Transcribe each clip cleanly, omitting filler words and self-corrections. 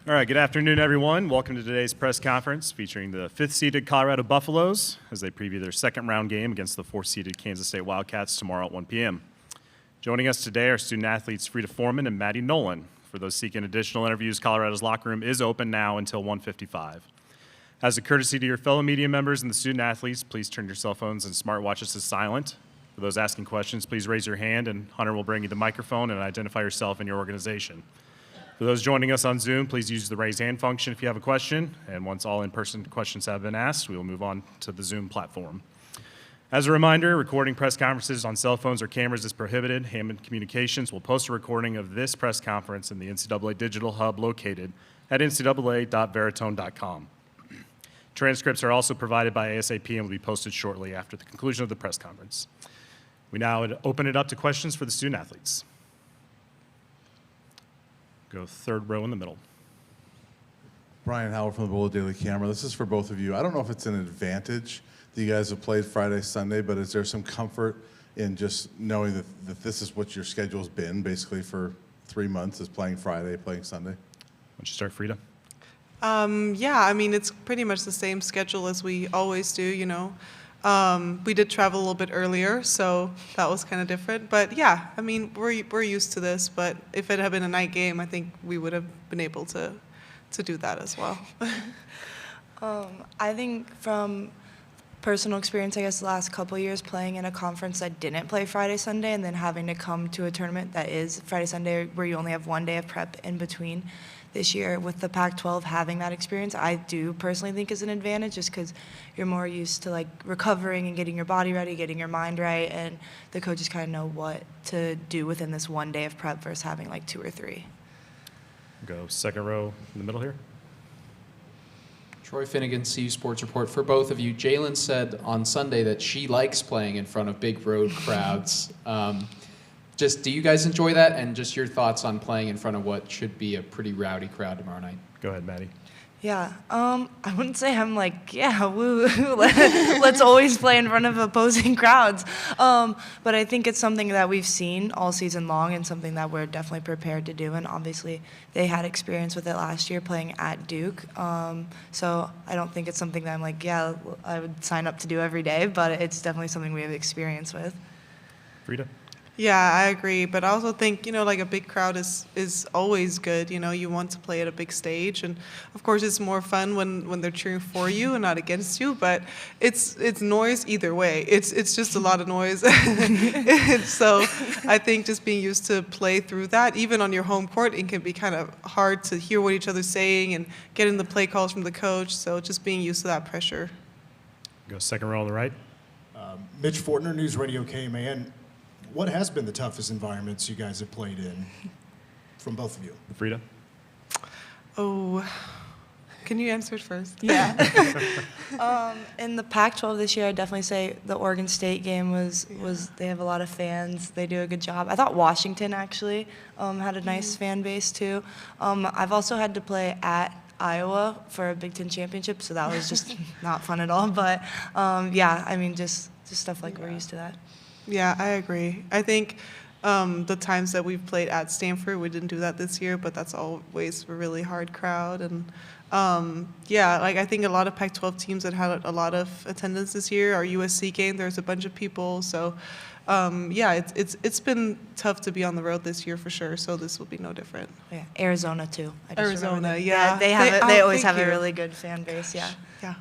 All right, good afternoon, everyone. Welcome to today's press conference featuring the 5th-seeded Colorado Buffaloes as they preview their second-round game against the 4th-seeded Kansas State Wildcats tomorrow at 1 p.m. Joining us today are student-athletes Frida Formann and Maddie Nolan. For those seeking additional interviews, Colorado's locker room is open now until 1:55. As a courtesy to your fellow media members and the student-athletes, please turn your cell phones and smartwatches to silent. For those asking questions, please raise your hand, and Hunter will bring you the microphone and identify yourself and your organization. For those joining us on Zoom, please use the raise hand function if you have a question, and once all in-person questions have been asked, we will move on to the Zoom platform. As a reminder, recording press conferences on cell phones or cameras is prohibited. Hammond Communications will post a recording of this press conference in the NCAA Digital Hub located at ncaa.veritone.com. Transcripts are also provided by ASAP and will be posted shortly after the conclusion of the press conference. We now open it up to questions for the student-athletes. Go third row in the middle. Brian Howard from the Boulder Daily Camera. This is for both of you. I don't know if it's an advantage that you guys have played Friday, Sunday, but is there some comfort in just knowing that this is what your schedule's been basically for 3 months, is playing Friday, playing Sunday? Why don't you start, Frida? Yeah, I mean, it's pretty much the same schedule as we always do, you know. We did travel a little bit earlier, so that was kind of different. But yeah, I mean, we're used to this. But if it had been a night game, I think we would have been able to do that as well. I think from personal experience, I guess the last couple of years playing in a conference that didn't play Friday, Sunday, and then having to come to a tournament that is Friday, Sunday, where you only have 1 day of prep in between. This year with the Pac-12 having that experience, I do personally think is an advantage, just because you're more used to like recovering and getting your body ready, getting your mind right, and the coaches kind of know what to do within this 1 day of prep versus having like 2 or 3. Go second row in the middle here. Troy Finnegan, CU Sports Report. For both of you, Jalen said on Sunday that she likes playing in front of big road crowds. Just, do you guys enjoy that? And just your thoughts on playing in front of what should be a pretty rowdy crowd tomorrow night. Go ahead, Maddie. Yeah, I wouldn't say I'm like, yeah, woo, let's always play in front of opposing crowds. But I think it's something that we've seen all season long and something that we're definitely prepared to do. And obviously they had experience with it last year playing at Duke. So I don't think it's something that I'm like, yeah, I would sign up to do every day, but it's definitely something we have experience with. Frida? Yeah, I agree. But I also think, you know, like a big crowd is always good. You know, you want to play at a big stage. And, of course, it's more fun when they're cheering for you and not against you. But it's noise either way. It's just a lot of noise. So I think just being used to play through that, even on your home court, it can be kind of hard to hear what each other's saying and getting the play calls from the coach. So just being used to that pressure. Go second row on the right. Mitch Fortner, News Radio KMAN. What has been the toughest environments you guys have played in, from both of you? Frida? Oh, can you answer it first? Yeah. In the Pac-12 this year, I'd definitely say the Oregon State game was they have a lot of fans. They do a good job. I thought Washington actually had a nice fan base too. I've also had to play at Iowa for a Big Ten championship, so that was just not fun at all. But yeah, I mean, just stuff like we're used to that. Yeah, I agree. I think the times that we've played at Stanford, we didn't do that this year, but that's always a really hard crowd. And yeah, like I think a lot of Pac-12 teams that had a lot of attendance this year. Our USC game, there's a bunch of people. So yeah, it's been tough to be on the road this year for sure. So this will be no different. Yeah, Arizona too. Arizona, yeah. They always have a really good fan base. Yeah. Yeah.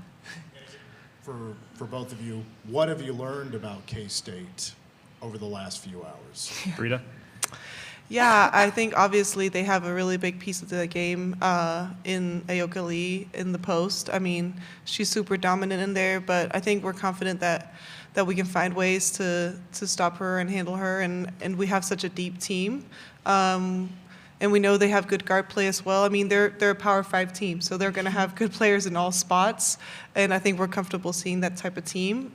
For both of you, what have you learned about K-State over the last few hours? Frida? Yeah, I think obviously they have a really big piece of the game in Ayoka Lee in the post. I mean, she's super dominant in there, but I think we're confident that we can find ways to stop her and handle her, and we have such a deep team. And we know they have good guard play as well. I mean, they're a Power 5 team, so they're going to have good players in all spots. And I think we're comfortable seeing that type of team.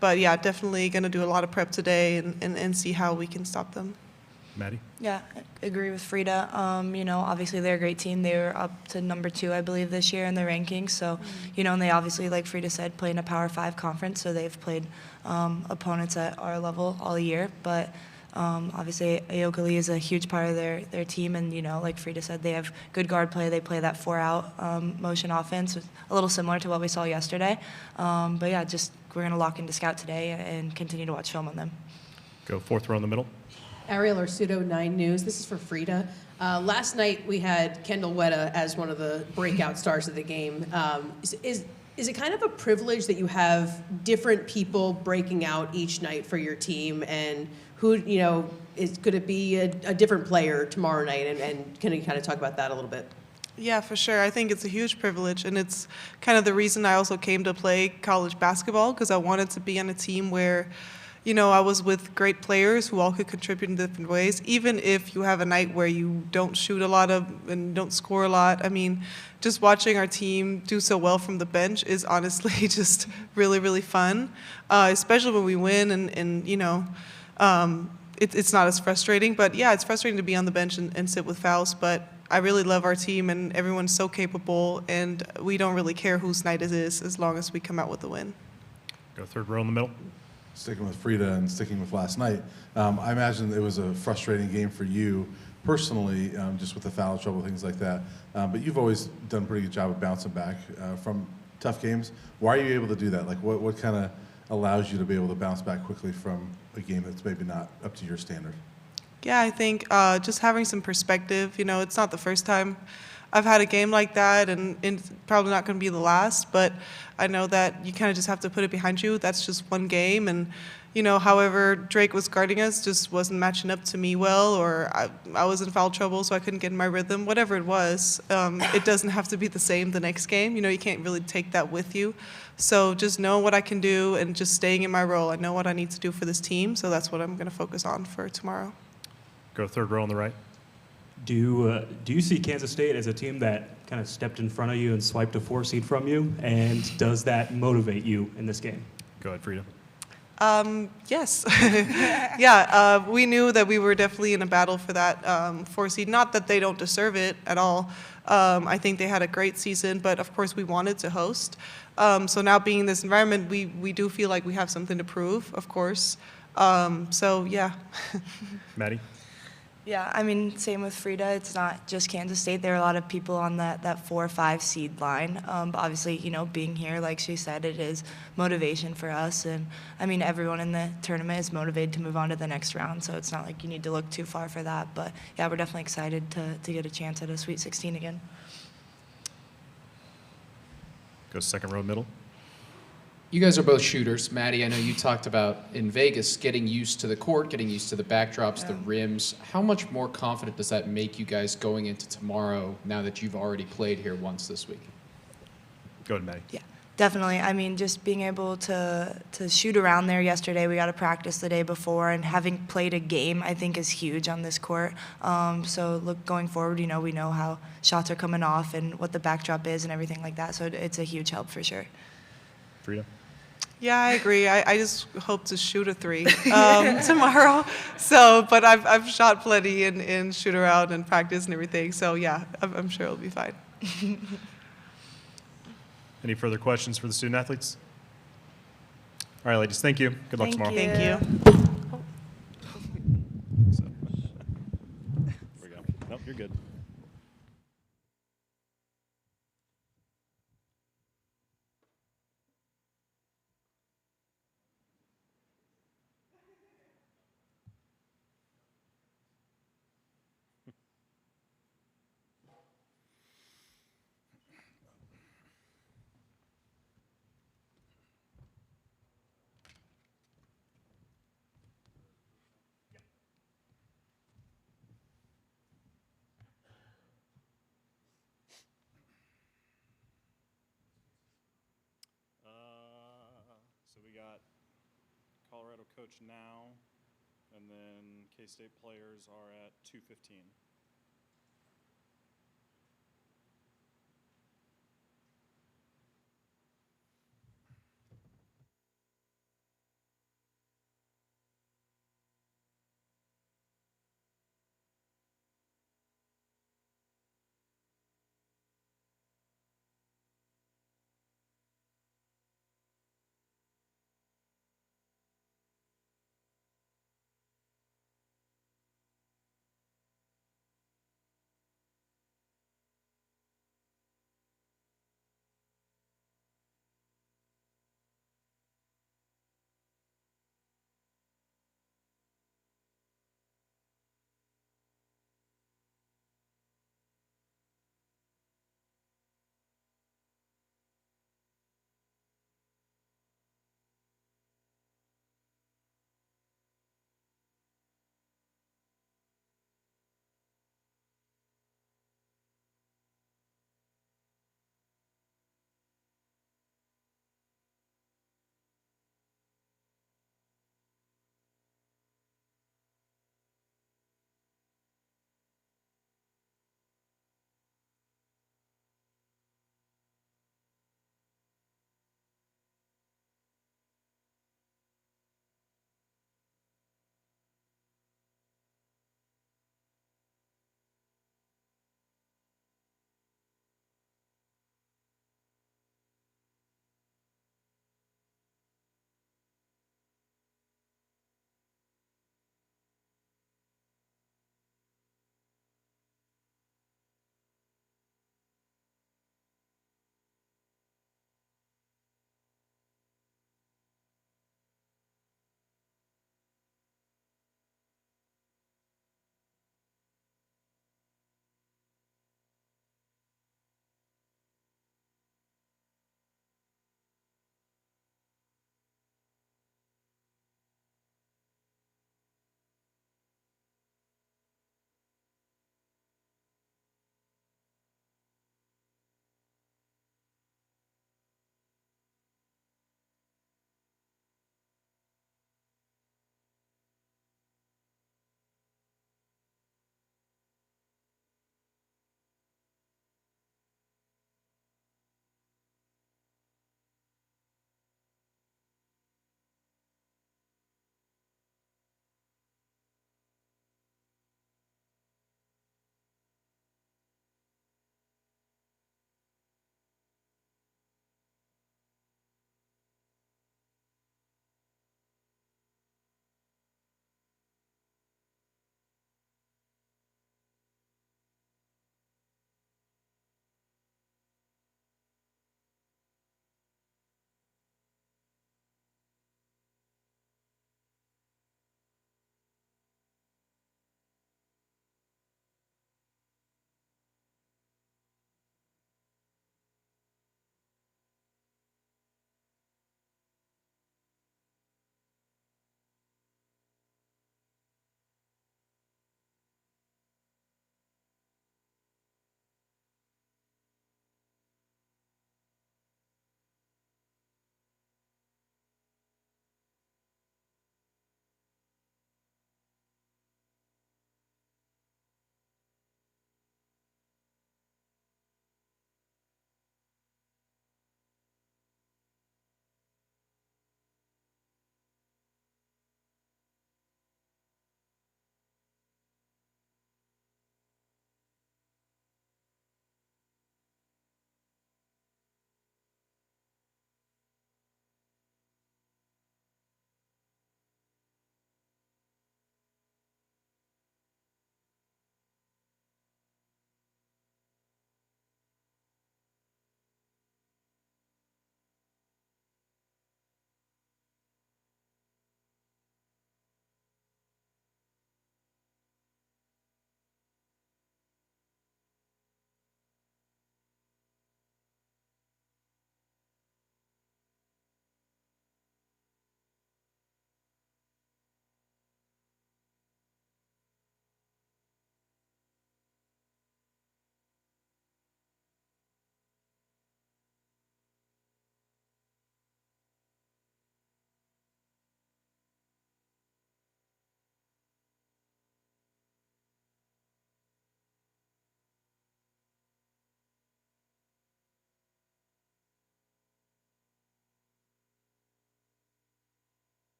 But yeah, definitely going to do a lot of prep today and see how we can stop them. Maddie? Yeah, I agree with Frida. You know, obviously they're a great team. They were up to number 2, I believe, this year in the rankings. So, you know, and they obviously, like Frida said, play in a Power 5 conference. So they've played opponents at our level all year. But Obviously, Aokali is a huge part of their team, and like Frida said, they have good guard play. They play that 4-out motion offense, a little similar to what we saw yesterday. But yeah, just we're going to lock into scout today and continue to watch film on them. Go fourth row in the middle. Ariel Arsudo, 9 News. This is for Frida. Last night we had Kendall Wetta as one of the breakout stars of the game. Is it kind of a privilege that you have different people breaking out each night for your team, and who could it be a different player tomorrow night? And can you kind of talk about that a little bit? Yeah, for sure. I think it's a huge privilege, and it's kind of the reason I also came to play college basketball, because I wanted to be on a team where, I was with great players who all could contribute in different ways. Even if you have a night where you don't shoot a lot and don't score a lot, I mean, just watching our team do so well from the bench is honestly just really, really fun, especially when we win and it's not as frustrating. But yeah, it's frustrating to be on the bench and sit with fouls, but I really love our team, and everyone's so capable, and we don't really care whose night it is as long as we come out with the win. Go third row in the middle. Sticking with Frida and sticking with last night, I imagine it was a frustrating game for you personally, just with the foul trouble, things like that. But you've always done a pretty good job of bouncing back from tough games. Why are you able to do that? Like, what kind of allows you to be able to bounce back quickly from a game that's maybe not up to your standard? Yeah, I think just having some perspective. It's not the first time I've had a game like that, and it's probably not going to be the last, but I know that you kind of just have to put it behind you. That's just one game, and however Drake was guarding us just wasn't matching up to me well, or I was in foul trouble, so I couldn't get in my rhythm. Whatever it was, it doesn't have to be the same the next game. You can't really take that with you. So just knowing what I can do and just staying in my role. I know what I need to do for this team, so that's what I'm going to focus on for tomorrow. Go third row on the right. Do you see Kansas State as a team that kind of stepped in front of you and swiped a 4 seed from you? And does that motivate you in this game? Go ahead, Frida. Yes. Yeah, we knew that we were definitely in a battle for that 4 seed. Not that they don't deserve it at all. I think they had a great season, but of course we wanted to host. So now being in this environment, we do feel like we have something to prove, of course. So yeah. Maddie. Yeah, I mean, same with Frida. It's not just Kansas State. There are a lot of people on that 4 or 5 seed line. But obviously, being here, like she said, it is motivation for us. And I mean, everyone in the tournament is motivated to move on to the next round. So it's not like you need to look too far for that. But yeah, we're definitely excited to get a chance at a Sweet 16 again. Go second row middle. You guys are both shooters. Maddie, I know you talked about in Vegas getting used to the court, getting used to the backdrops, the rims. How much more confident does that make you guys going into tomorrow now that you've already played here once this week? Go ahead, Maddie. Yeah, definitely. I mean, just being able to shoot around there yesterday, we got to practice the day before, and having played a game, I think, is huge on this court. So going forward, we know how shots are coming off and what the backdrop is and everything like that. So it's a huge help for sure. Frida. Yeah, I agree. I just hope to shoot a 3 tomorrow. So, but I've shot plenty in shoot around and practice and everything. So yeah, I'm sure it'll be fine. Any further questions for the student athletes? All right, ladies, thank you. Good luck tomorrow. Thank you. So, there we go. Nope, you're good. So we got Colorado coach now, and then K-State players are at 2:15.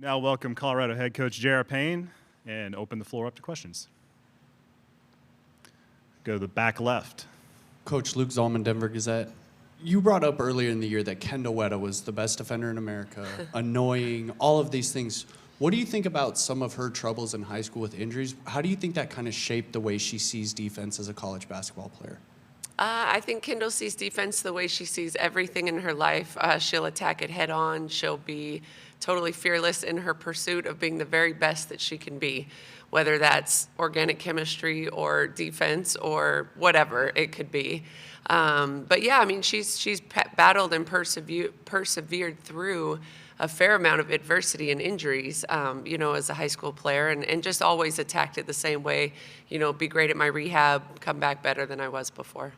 Now welcome Colorado head coach J.R. Payne and open the floor up to questions. Go to the back left. Coach Luke Zalman, Denver Gazette. You brought up earlier in the year that Kendall Wetta was the best defender in America, annoying, all of these things. What do you think about some of her troubles in high school with injuries? How do you think that kind of shaped the way she sees defense as a college basketball player? I think Kendall sees defense the way she sees everything in her life. She'll attack it head on. She'll be totally fearless in her pursuit of being the very best that she can be, whether that's organic chemistry or defense or whatever it could be. But yeah, I mean, she's battled and persevered through a fair amount of adversity and injuries, as a high school player, and just always attacked it the same way, be great at my rehab, come back better than I was before.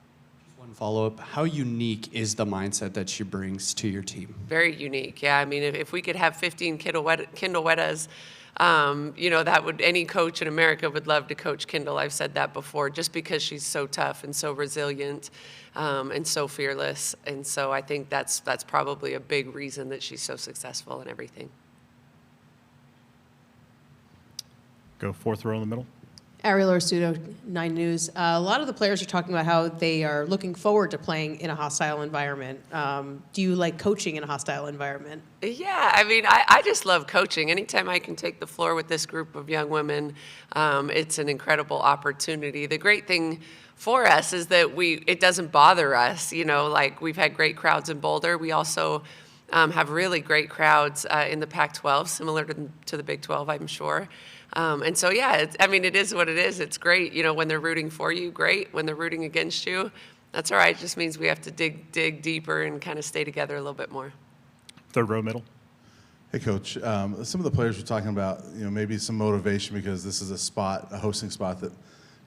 One follow-up, how unique is the mindset that she brings to your team? Very unique, yeah. I mean, if we could have 15 Kendall Wettas, that would, any coach in America would love to coach Kendall. I've said that before, just because she's so tough and so resilient and so fearless. And so I think that's probably a big reason that she's so successful in everything. Go fourth row in the middle. Ariel Orsuto, 9 News. A lot of the players are talking about how they are looking forward to playing in a hostile environment. Do you like coaching in a hostile environment? Yeah, I mean, I just love coaching. Anytime I can take the floor with this group of young women, it's an incredible opportunity. The great thing for us is that it doesn't bother us. Like we've had great crowds in Boulder. We also have really great crowds in the Pac-12, similar to the Big 12, I'm sure. And so, yeah, it is what it is. It's great. When they're rooting for you, great. When they're rooting against you, that's all right. It just means we have to dig deeper and kind of stay together a little bit more. Third row middle. Hey, Coach. Some of the players were talking about, maybe some motivation because this is a hosting spot that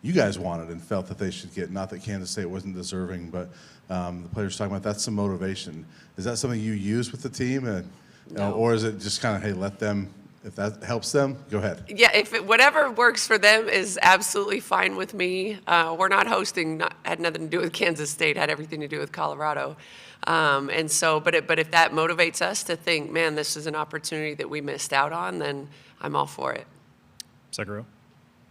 you guys wanted and felt that they should get. Not that Kansas State wasn't deserving, but the players were talking about that's some motivation. Is that something you use with the team, No. or is it just kind of, hey, let them? If that helps them, go ahead. Yeah, whatever works for them is absolutely fine with me. We're not hosting, had nothing to do with Kansas State, had everything to do with Colorado. But if that motivates us to think, man, this is an opportunity that we missed out on, then I'm all for it. Second row.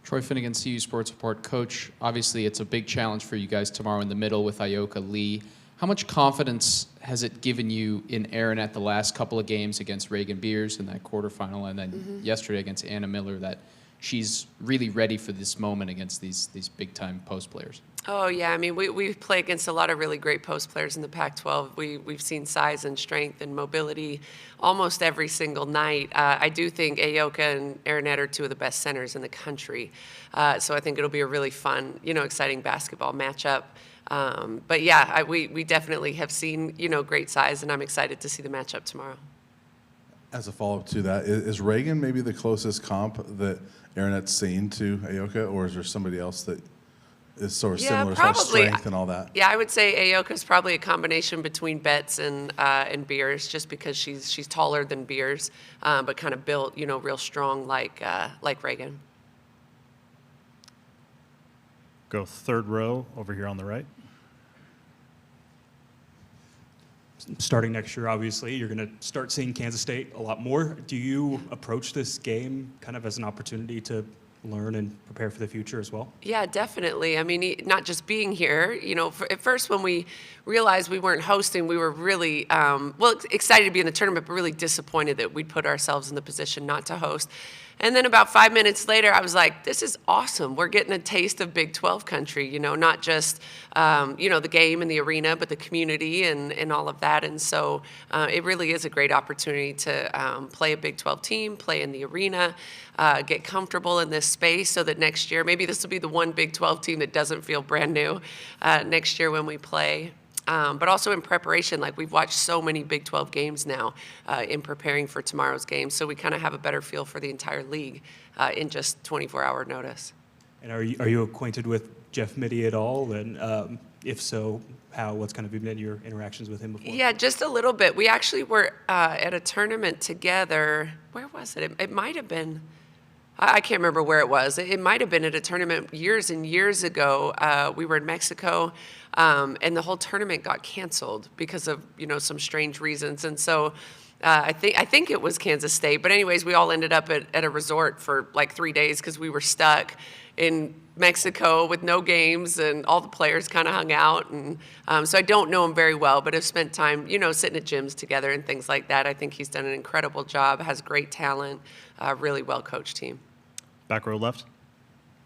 Troy Finnegan, CU Sports Report. Coach, obviously it's a big challenge for you guys tomorrow in the middle with Ioka Lee. How much confidence has it given you in Erin at the last couple of games against Reagan Beers in that quarterfinal and then yesterday against Anna Miller that she's really ready for this moment against these big-time post players? Oh, yeah. I mean, we play against a lot of really great post players in the Pac-12. We've seen size and strength and mobility almost every single night. I do think Ayoka and Aranette are two of the best centers in the country. So I think it'll be a really fun, exciting basketball matchup. But yeah, we definitely have seen, great size, and I'm excited to see the matchup tomorrow. As a follow-up to that, is Reagan maybe the closest comp that Aranette's seen to Ayoka, or is there somebody else that is sort of similar as far as strength and all that? Yeah, I would say Ayoka's probably a combination between Betts and Beers, just because she's taller than Beers, but kind of built, real strong like Reagan. Go third row over here on the right. Starting next year, obviously, you're going to start seeing Kansas State a lot more. Do you approach this game kind of as an opportunity to learn and prepare for the future as well? Yeah, definitely. I mean, not just being here. At first when we realized we weren't hosting, we were really, excited to be in the tournament, but really disappointed that we'd put ourselves in the position not to host. And then about 5 minutes later, I was like, this is awesome. We're getting a taste of Big 12 country, not just, the game and the arena, but the community and all of that. And so it really is a great opportunity to play a Big 12 team, play in the arena, get comfortable in this space so that next year, maybe this will be the one Big 12 team that doesn't feel brand new next year when we play. But also in preparation, like we've watched so many Big 12 games now in preparing for tomorrow's game, so we kind of have a better feel for the entire league in just 24-hour notice. And are you acquainted with Jeff Mitty at all? And if so, how? What's kind of been your interactions with him before? Yeah, just a little bit. We actually were at a tournament together. Where was it? It might have been. I can't remember where it was. It might have been at a tournament years and years ago. We were in Mexico, and the whole tournament got canceled because of some strange reasons. And so I think it was Kansas State. But anyways, we all ended up at a resort for like 3 days because we were stuck in Mexico with no games, and all the players kind of hung out. And so I don't know him very well, but have spent time, sitting at gyms together and things like that. I think he's done an incredible job, has great talent, really well-coached team. Back row left.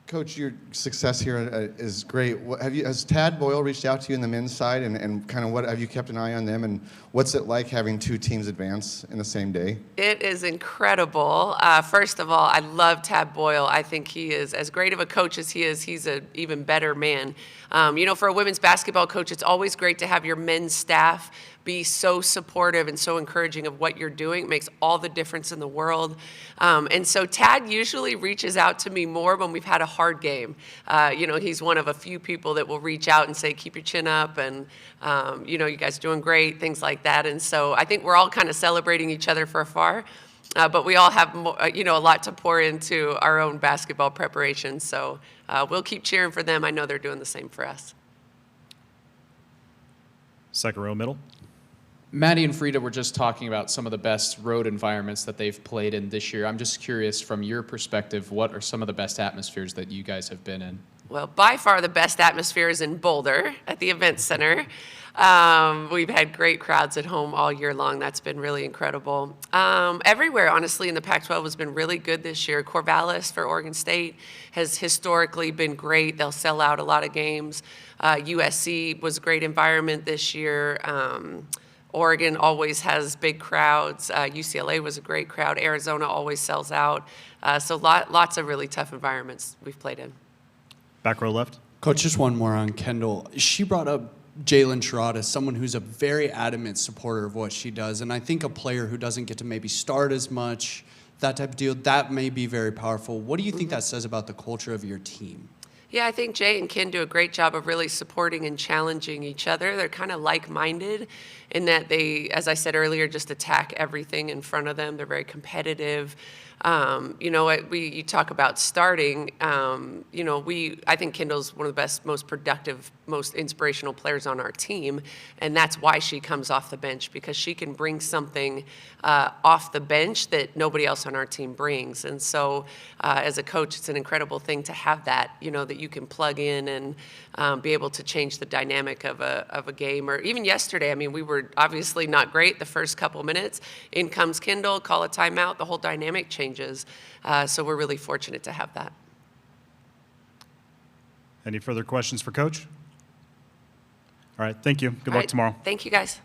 Coach, your success here is great. Has Tad Boyle reached out to you in the men's side, and kind of what have you kept an eye on them, and what's it like having 2 teams advance in the same day? It is incredible. First of all, I love Tad Boyle. I think he is as great of a coach as he is. He's an even better man. For a women's basketball coach, it's always great to have your men's staff be so supportive and so encouraging of what you're doing. It makes all the difference in the world. And so Tad usually reaches out to me more when we've had a hard game. He's one of a few people that will reach out and say, keep your chin up, and, you guys are doing great, things like that. And so I think we're all kind of celebrating each other from afar. But we all have, a lot to pour into our own basketball preparation. So we'll keep cheering for them. I know they're doing the same for us. Second row middle. Maddie and Frida were just talking about some of the best road environments that they've played in this year. I'm just curious, from your perspective, what are some of the best atmospheres that you guys have been in? Well, by far the best atmosphere is in Boulder at the Event Center. We've had great crowds at home all year long. That's been really incredible. Everywhere, honestly, in the Pac-12 has been really good this year. Corvallis for Oregon State has historically been great. They'll sell out a lot of games. USC was a great environment this year. Oregon always has big crowds. UCLA was a great crowd. Arizona always sells out. So lots of really tough environments we've played in. Back row left. Coach, just one more on Kendall. She brought up Jalen Sherrod as someone who's a very adamant supporter of what she does. And I think a player who doesn't get to maybe start as much, that type of deal, that may be very powerful. What do you think that says about the culture of your team? Yeah, I think Jay and Ken do a great job of really supporting and challenging each other. They're kind of like-minded in that they, as I said earlier, just attack everything in front of them. They're very competitive. You talk about starting. I think Kendall's one of the best, most productive, most inspirational players on our team, and that's why she comes off the bench, because she can bring something off the bench that nobody else on our team brings. And so, as a coach, it's an incredible thing to have that. That you can plug in and be able to change the dynamic of a game. Or even yesterday, we were obviously not great the first couple minutes. In comes Kendall, call a timeout. The whole dynamic changes. So we're really fortunate to have that. Any further questions for Coach? All right, thank you. Good All luck right, tomorrow. Thank you, guys.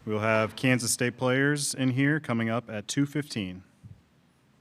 We'll have Kansas State players in here coming up at 2:15.